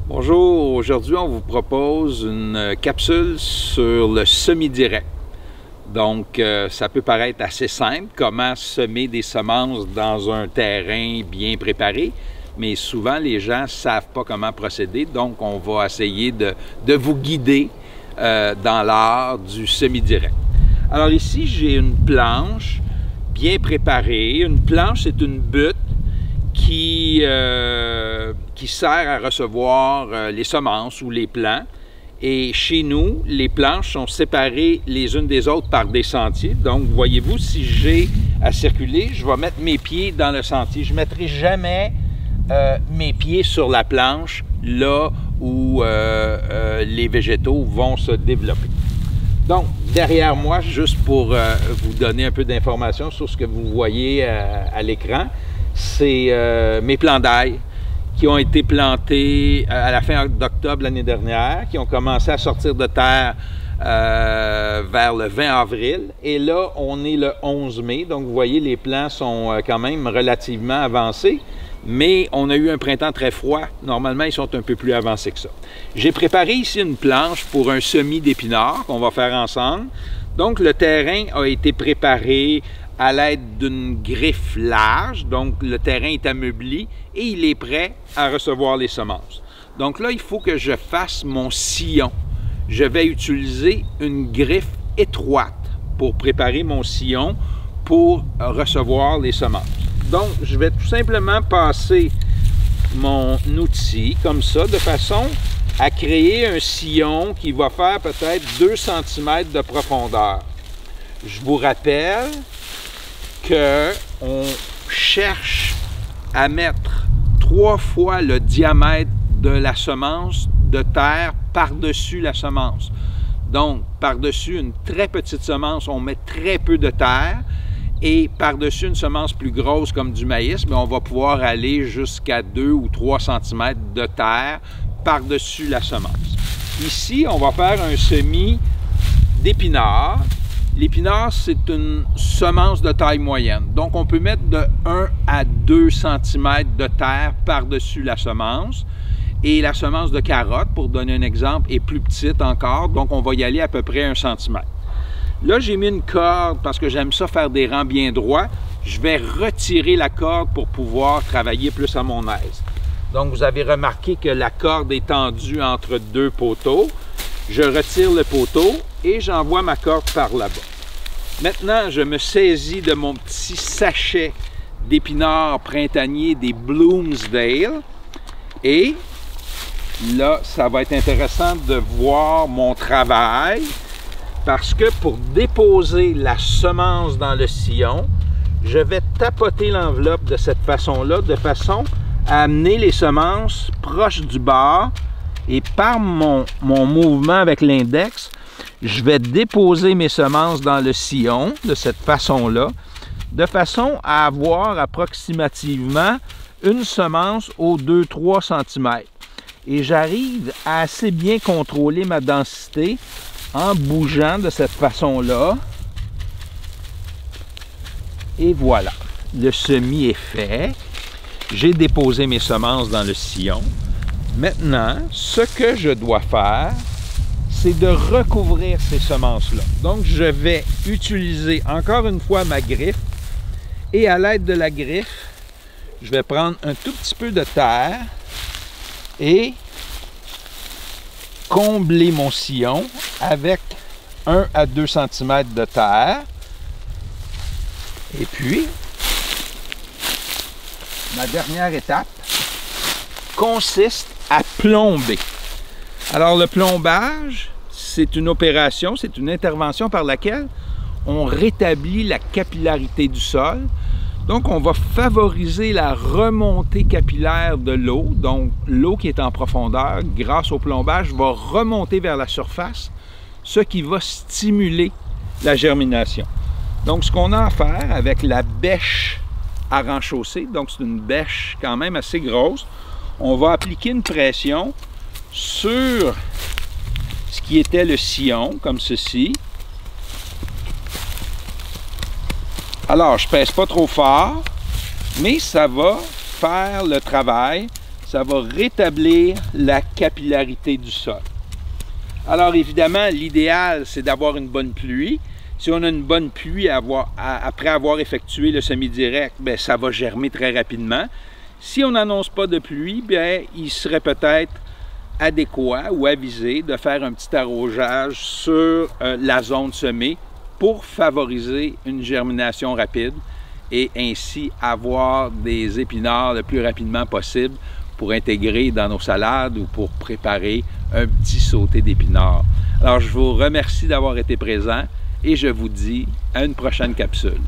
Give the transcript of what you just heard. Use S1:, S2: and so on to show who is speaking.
S1: Bonjour, aujourd'hui on vous propose une capsule sur le semi-direct. Donc ça peut paraître assez simple, comment semer des semences dans un terrain bien préparé, mais souvent les gens ne savent pas comment procéder, donc on va essayer de vous guider dans l'art du semi-direct. Alors ici j'ai une planche bien préparée. Une planche, c'est une butte qui sert à recevoir les semences ou les plants. Et chez nous, les planches sont séparées les unes des autres par des sentiers. Donc, voyez-vous, si j'ai à circuler, je vais mettre mes pieds dans le sentier. Je ne mettrai jamais mes pieds sur la planche là où les végétaux vont se développer. Donc, derrière moi, juste pour vous donner un peu d'informations sur ce que vous voyez à l'écran, c'est mes plants d'ail qui ont été plantés à la fin d'octobre l'année dernière, qui ont commencé à sortir de terre vers le 20 avril. Et là, on est le 11 mai, donc vous voyez, les plants sont quand même relativement avancés, mais on a eu un printemps très froid. Normalement, ils sont un peu plus avancés que ça. J'ai préparé ici une planche pour un semis d'épinards qu'on va faire ensemble. Donc, le terrain a été préparé à l'aide d'une griffe large, donc le terrain est ameubli et il est prêt à recevoir les semences. Donc là, il faut que je fasse mon sillon. Je vais utiliser une griffe étroite pour préparer mon sillon pour recevoir les semences. Donc, je vais tout simplement passer mon outil comme ça, de façon à créer un sillon qui va faire peut-être 2 cm de profondeur. Je vous rappelle qu'on cherche à mettre 3 fois le diamètre de la semence de terre par-dessus la semence. Donc, par-dessus une très petite semence, on met très peu de terre, et par-dessus une semence plus grosse comme du maïs, bien, on va pouvoir aller jusqu'à 2 ou 3 cm de terre par-dessus la semence. Ici, on va faire un semis d'épinards. L'épinard, c'est une semence de taille moyenne. Donc, on peut mettre de 1 à 2 cm de terre par-dessus la semence. Et la semence de carotte, pour donner un exemple, est plus petite encore. Donc, on va y aller à peu près 1 cm. Là, j'ai mis une corde parce que j'aime ça faire des rangs bien droits. Je vais retirer la corde pour pouvoir travailler plus à mon aise. Donc, vous avez remarqué que la corde est tendue entre 2 poteaux. Je retire le poteau et j'envoie ma corde par là-bas. Maintenant, je me saisis de mon petit sachet d'épinards printaniers des Bloomsdale. Et là, ça va être intéressant de voir mon travail parce que pour déposer la semence dans le sillon, je vais tapoter l'enveloppe de cette façon-là, de façon à amener les semences proches du bord. Et par mon mouvement avec l'index, je vais déposer mes semences dans le sillon de cette façon-là, de façon à avoir approximativement une semence aux 2-3 cm. Et j'arrive à assez bien contrôler ma densité en bougeant de cette façon-là. Et voilà, le semis est fait. J'ai déposé mes semences dans le sillon. Maintenant, ce que je dois faire, c'est de recouvrir ces semences-là. Donc, je vais utiliser encore une fois ma griffe et à l'aide de la griffe, je vais prendre un tout petit peu de terre et combler mon sillon avec 1 à 2 cm de terre. Et puis, ma dernière étape consiste à plomber. Alors, le plombage, c'est une opération, c'est une intervention par laquelle on rétablit la capillarité du sol. Donc, on va favoriser la remontée capillaire de l'eau. Donc, l'eau qui est en profondeur, grâce au plombage, va remonter vers la surface, ce qui va stimuler la germination. Donc, ce qu'on a à faire avec la bêche à renchausser, donc c'est une bêche quand même assez grosse, on va appliquer une pression sur ce qui était le sillon, comme ceci. Alors, je ne pèse pas trop fort, mais ça va faire le travail. ça va rétablir la capillarité du sol. Alors évidemment, l'idéal, c'est d'avoir une bonne pluie. Si on a une bonne pluie après avoir effectué le semi-direct, bien, ça va germer très rapidement. Si on n'annonce pas de pluie, bien, il serait peut-être adéquat ou avisé de faire un petit arrosage sur la zone semée pour favoriser une germination rapide et ainsi avoir des épinards le plus rapidement possible pour intégrer dans nos salades ou pour préparer un petit sauté d'épinards. Alors, je vous remercie d'avoir été présent et je vous dis à une prochaine capsule.